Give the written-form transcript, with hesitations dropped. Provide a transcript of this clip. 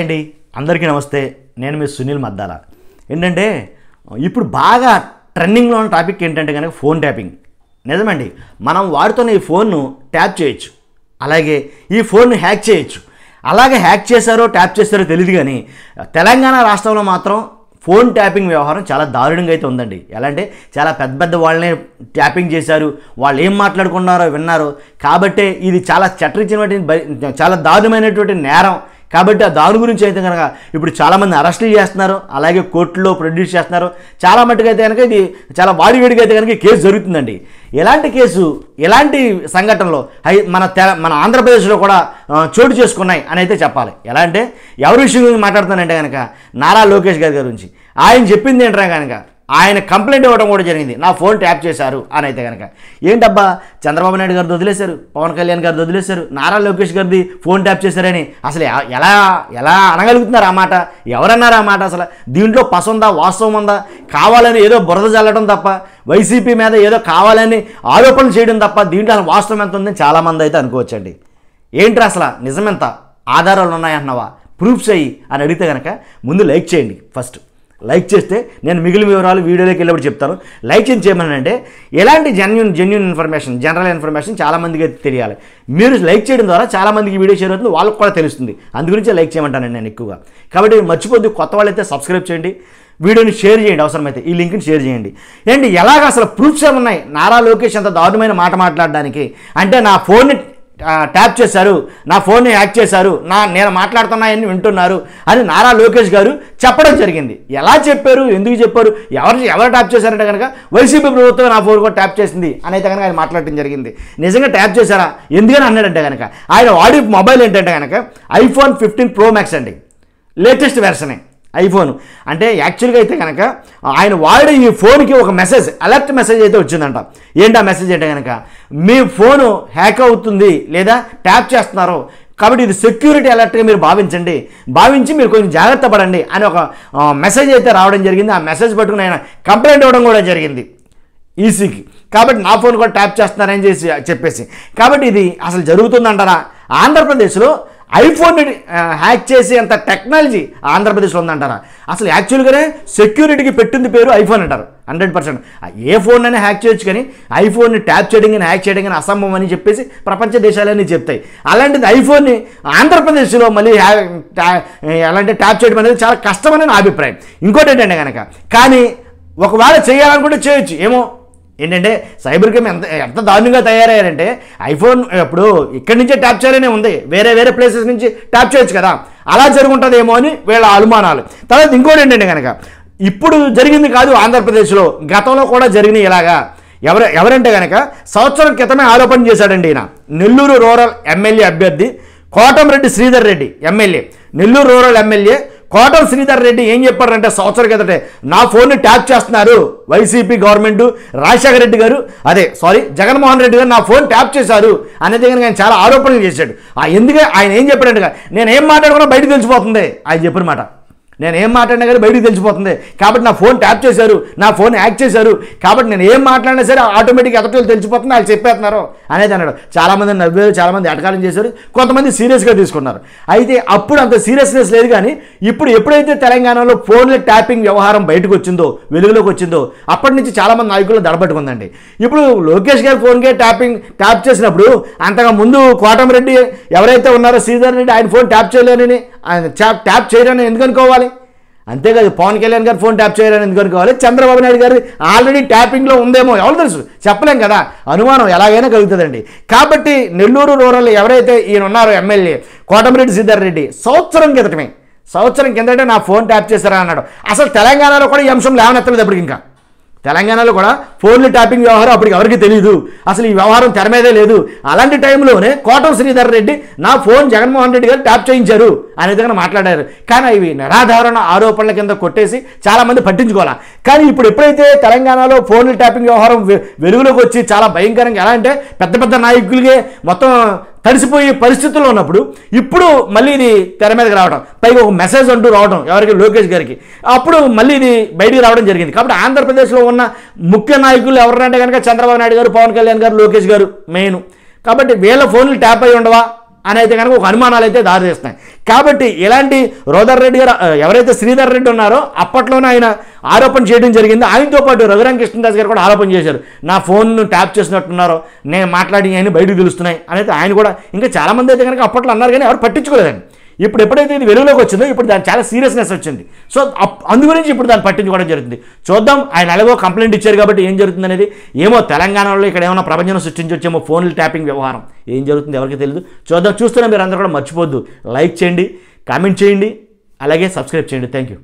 అండి అందరికీ నమస్తే. నేను మీ సునీల్ మద్దాల. ఏంటంటే ఇప్పుడు బాగా ట్రెండింగ్లో ఉన్న టాపిక్ ఏంటంటే కనుక ఫోన్ ట్యాపింగ్. నిజమండి, మనం వాడుతున్న ఈ ఫోన్ను ట్యాప్ చేయొచ్చు, అలాగే ఈ ఫోన్ను హ్యాక్ చేయొచ్చు. అలాగే హ్యాక్ చేశారో ట్యాప్ చేశారో తెలియదు, కానీ తెలంగాణ రాష్ట్రంలో మాత్రం ఫోన్ ట్యాపింగ్ వ్యవహారం చాలా దారుణంగా అయితే ఉందండి. ఎలా అంటే చాలా పెద్ద పెద్ద వాళ్ళనే ట్యాపింగ్ చేశారు, వాళ్ళు ఏం మాట్లాడుకున్నారో విన్నారు. కాబట్టే ఇది చాలా చట్టరీత్యమైనటువంటి చాలా దారుణమైనటువంటి నేరం. కాబట్టి ఆ దాని గురించి అయితే కనుక ఇప్పుడు చాలామంది అరెస్టులు చేస్తున్నారు, అలాగే కోర్టులో ప్రొడ్యూస్ చేస్తున్నారు. చాలా మట్టుకు అయితే కనుక ఇది చాలా వాడివేడిగా అయితే కనుక కేసు జరుగుతుందండి. ఎలాంటి కేసు, ఎలాంటి సంఘటనలు మన ఆంధ్రప్రదేశ్లో కూడా చోటు చేసుకున్నాయి అని అయితే చెప్పాలి. ఎలా అంటే ఎవరి విషయం గురించి మాట్లాడుతానంటే కనుక నారా లోకేష్ గారి గురించి. ఆయన చెప్పింది ఏంటరా కనుక ఆయన కంప్లైంట్ ఇవ్వడం కూడా జరిగింది, నా ఫోన్ ట్యాప్ చేశారు అని. అయితే కనుక ఏంటబ్బా, చంద్రబాబు నాయుడు గారిది వదిలేశారు, పవన్ కళ్యాణ్ గారిది వదిలేశారు, నారా లోకేష్ గారిది ఫోన్ ట్యాప్ చేశారని అసలు ఎలా ఎలా అనగలుగుతున్నారు ఆ మాట? ఎవరన్నారు ఆ మాట? అసలు దీంట్లో పసందా, వాస్తవం ఉందా? కావాలని ఏదో బురద చల్లడం తప్ప, వైసీపీ మీద ఏదో కావాలని ఆరోపణలు చేయడం తప్ప దీంట్లో అసలు వాస్తవం ఎంత ఉందని చాలామంది అయితే అనుకోవచ్చండి. ఏంటి అసలు నిజమెంత, ఆధారాలు ఉన్నాయంటున్నావా, ప్రూఫ్స్ అయ్యి అని అడిగితే కనుక ముందు లైక్ చేయండి. ఫస్ట్ లైక్ చేస్తే నేను మిగిలిన వివరాలు వీడియోలోకి వెళ్ళినప్పుడు చెప్తాను. లైక్ చేయమనంటే ఎలాంటి జెన్యున్ ఇన్ఫర్మేషన్, జనరల్ ఇన్ఫర్మేషన్ చాలామందికి అయితే తెలియాలి. మీరు లైక్ చేయడం ద్వారా చాలామందికి వీడియో షేర్ అవుతుంది, వాళ్ళకి కూడా తెలుస్తుంది. అందుగురించే లైక్ చేయమంటానండి నేను ఎక్కువగా. కాబట్టి మర్చిపోద్దు, కొత్త వాళ్ళైతే సబ్స్క్రైబ్ చేయండి, వీడియోని షేర్ చేయండి, అవసరమైతే ఈ లింక్ని షేర్ చేయండి. ఏంటి ఎలాగ అసలు ప్రూఫ్స్ ఏమున్నాయి నారా లోకేష్ అంత దారుణమైన మాట మాట్లాడడానికి? అంటే నా ఫోన్ని ట్యాప్ చేశారు, నా ఫోన్ని హ్యాక్ చేశారు, నేను మాట్లాడుతున్నాయని వింటున్నారు అని నారా లోకేష్ గారు చెప్పడం జరిగింది. ఎలా చెప్పారు, ఎందుకు చెప్పారు, ఎవరు ట్యాప్ చేశారంటే కనుక వైసీపీ ప్రభుత్వం నా ఫోన్ కూడా ట్యాప్ చేసింది అని అయితే కనుక ఆయన మాట్లాడటం జరిగింది. నిజంగా ట్యాప్ చేశారా, ఎందుకని అన్నాడంటే కనుక ఆయన వాడి మొబైల్ ఏంటంటే కనుక ఐఫోన్ 15 Pro Max అండి, లేటెస్ట్ వెర్షనే ఐఫోన్. అంటే యాక్చువల్గా అయితే కనుక ఆయన వాడే ఈ ఫోన్కి ఒక మెసేజ్, అలర్ట్ మెసేజ్ అయితే వచ్చిందంట. ఏంటి ఆ మెసేజ్ అంటే కనుక మీ ఫోను హ్యాక్ అవుతుంది లేదా ట్యాప్ చేస్తున్నారు, కాబట్టి ఇది సెక్యూరిటీ అలర్ట్గా మీరు భావించి మీరు కొంచెం జాగ్రత్త పడండి అని ఒక మెసేజ్ అయితే రావడం జరిగింది. ఆ మెసేజ్ పట్టుకుని ఆయన కంప్లైంట్ ఇవ్వడం కూడా జరిగింది ఈసీకి. కాబట్టి నా ఫోన్ కూడా ట్యాప్ చేస్తున్నారని చెప్పేసి. కాబట్టి ఇది అసలు జరుగుతుందంటారా? ఆంధ్రప్రదేశ్లో ఐఫోన్ని హ్యాక్ చేసే అంత టెక్నాలజీ ఆంధ్రప్రదేశ్లో ఉందంటారా? అసలు యాక్చువల్గానే సెక్యూరిటీకి పెట్టింది పేరు ఐఫోన్ అంటారు. 100% ఏ ఫోన్ అయినా హ్యాక్ చేయొచ్చు, కానీ ఐఫోన్ని ట్యాప్ చేయడం కానీ హ్యాక్ చేయడం కానీ అసంభవం అని చెప్పేసి ప్రపంచ దేశాలన్నీ చెప్తాయి. అలాంటిది ఐఫోన్ని ఆంధ్రప్రదేశ్లో మళ్ళీ అలాంటి ట్యాప్ చేయడం అనేది చాలా కష్టమని నా అభిప్రాయం. ఇంకోటి ఏంటంటే కనుక కానీ ఒకవేళ చేయాలనుకుంటే చేయొచ్చు ఏమో. ఏంటంటే సైబర్ క్రైమ్ ఎంత దారుణంగా తయారయ్యారంటే ఐఫోన్ ఇప్పుడు ఇక్కడి నుంచే ట్యాప్ చేయాలనే ఉంది, వేరే ప్లేసెస్ నుంచి ట్యాప్ చేయొచ్చు కదా, అలా జరుగుంటుందేమో అని వీళ్ళ అనుమానాలు. తర్వాత ఇంకోటి ఏంటంటే కనుక ఇప్పుడు జరిగింది కాదు ఆంధ్రప్రదేశ్లో, గతంలో కూడా జరిగినాయి ఇలాగా. ఎవరంటే కనుక సంవత్సరం క్రితమే ఆరోపణ చేశాడండి ఈయన. నెల్లూరు రూరల్ ఎమ్మెల్యే అభ్యర్థి Kotamreddy Sridhar Reddy MLA, Nellore rural MLA Kotam Sridhar Reddy ఏం చెప్పారంటే సంవత్సరం కిందటే నా ఫోన్ని ట్యాప్ చేస్తున్నారు వైసీపీ గవర్నమెంట్, రాజశేఖర రెడ్డి గారు జగన్మోహన్ రెడ్డి గారు నా ఫోన్ ట్యాప్ చేశారు అనేది కనుక ఆయన చాలా ఆరోపణలు చేశాడు. ఎందుకే ఆయన ఏం చెప్పాడంటే నేను ఏం మాట్లాడుకున్నా బయటకు తెలిసిపోతుంది ఆయన చెప్పిన మాట. నేను ఏం మాట్లాడినా కానీ బయటికి తెలిసిపోతుంది, కాబట్టి నా ఫోన్ ట్యాప్ చేశారు, నా ఫోన్ హ్యాక్ చేశారు, కాబట్టి నేను ఏం మాట్లాడినా సరే ఆటోమేటిక్గా ఎదటోళ్ళు తెలిసిపోతుంది, వాళ్ళు చెప్పేస్తున్నారు అనేది అన్నాడు. చాలామంది నవ్వారు, చాలామంది ఎటకారం చేశారు, కొంతమంది సీరియస్గా తీసుకున్నారు. అయితే అప్పుడు అంత సీరియస్నెస్ లేదు, కానీ ఇప్పుడు ఎప్పుడైతే తెలంగాణలో ఫోన్ల ట్యాపింగ్ వ్యవహారం బయటకు వచ్చిందో, వెలుగులోకి వచ్చిందో, అప్పటి నుంచి చాలామంది నాయకులు దడబట్టుకుందండి. ఇప్పుడు లోకేష్ గారి ఫోన్కే ట్యాప్ చేసినప్పుడు అంతగా ముందు కోటమిరెడ్డి ఎవరైతే ఉన్నారో శ్రీధర్ రెడ్డి ఆయన ఫోన్ ట్యాప్ చేయలేనని, ఆయన ట్యాప్ చేయరని ఎందుకు అనుకోవాలి? అంతేకాదు పవన్ కళ్యాణ్ గారు ఫోన్ ట్యాప్ చేయాలని ఎందుకు అనుకోవాలి? చంద్రబాబు నాయుడు గారు ఆల్రెడీ ట్యాపింగ్లో ఉందేమో ఎవరు తెలుసు, చెప్పలేం కదా, అనుమానం ఎలాగైనా కలుగుతుందండి. కాబట్టి నెల్లూరు రూరల్ ఎవరైతే ఈయన ఉన్నారో ఎమ్మెల్యే కోటమిరెడ్డి శ్రీధర్ రెడ్డి సంవత్సరం కిందటే నా ఫోన్ ట్యాప్ చేశారా అన్నాడు. అసలు తెలంగాణలో కూడా ఈ అంశం లేవనెత్తలేదు. అప్పటికి ఇంకా తెలంగాణలో కూడా ఫోన్లు ట్యాపింగ్ వ్యవహారం అప్పటికి ఎవరికి తెలియదు, అసలు ఈ వ్యవహారం తెర మీదే లేదు. అలాంటి టైంలోనే కోటం శ్రీధర్ రెడ్డి నా ఫోన్ జగన్మోహన్ రెడ్డి గారు ట్యాప్ చేయించారు అనేది మాట్లాడారు. కానీ ఇవి నిరాధారణ ఆరోపణల కింద కొట్టేసి చాలామంది పట్టించుకోవాలి. కానీ ఇప్పుడు ఎప్పుడైతే తెలంగాణలో ఫోన్లు ట్యాపింగ్ వ్యవహారం వెలుగులోకి వచ్చి చాలా భయంకరంగా, ఎలా అంటే పెద్ద నాయకులకే మొత్తం తడిసిపోయే పరిస్థితుల్లో ఉన్నప్పుడు ఇప్పుడు మళ్ళీ ఇది తెర మీదకి రావడం, పైగా ఒక మెసేజ్ అంటూ రావడం ఎవరికి, లోకేష్ గారికి, అప్పుడు మళ్ళీ ఇది బయటికి రావడం జరిగింది. కాబట్టి ఆంధ్రప్రదేశ్లో ఉన్న ముఖ్య నాయకులు ఎవరంటే కనుక చంద్రబాబు నాయుడు గారు, పవన్ కళ్యాణ్ గారు, లోకేష్ గారు మెయిన్. కాబట్టి వీళ్ళ ఫోన్లు ట్యాప్ అయి ఉండవా? అని అయితే కనుక ఒక అనుమానాలు అయితే దారితీస్తున్నాయి. కాబట్టి ఇలాంటి రోదర్ రెడ్డి గారు ఎవరైతే శ్రీధర్ రెడ్డి ఉన్నారో అప్పట్లోనే ఆయన ఆరోపణ చేయడం జరిగింది. ఆయనతో పాటు రఘురామ కృష్ణదాస్ గారు కూడా ఆరోపణ చేశారు, నా ఫోన్ను ట్యాప్ చేసినట్టున్నారో, నేను మాట్లాడి ఆయన బయటకు తెలుస్తున్నాయి అనేది ఆయన కూడా. ఇంకా చాలామంది అయితే కనుక అప్పట్లో అన్నారు కానీ ఎవరు పట్టించుకోలేదండి. ఇప్పుడు ఎప్పుడైతే ఇది వెలుగులోకి వచ్చిందో ఇప్పుడు దాని చాలా సీరియస్నెస్ వచ్చింది. సో అందు గురించి ఇప్పుడు దాన్ని పట్టించుకోవడం జరుగుతుంది. చూద్దాం, ఆయన ఎలాగో కంప్లైంట్ ఇచ్చారు కాబట్టి ఏం జరుగుతుంది అనేది. ఏమో తెలంగాణలో ఇక్కడ ఏమైనా ప్రపంచం సృష్టించి వచ్చేమో ఫోన్లు ట్యాపింగ్ వ్యవహారం ఏం జరుగుతుంది ఎవరికి తెలియదు. చూద్దాం. చూస్తున్నా మీరు అందరూ కూడా మర్చిపోద్దు, లైక్ చేయండి, కామెంట్ చేయండి, అలాగే సబ్స్క్రైబ్ చేయండి. Thank you.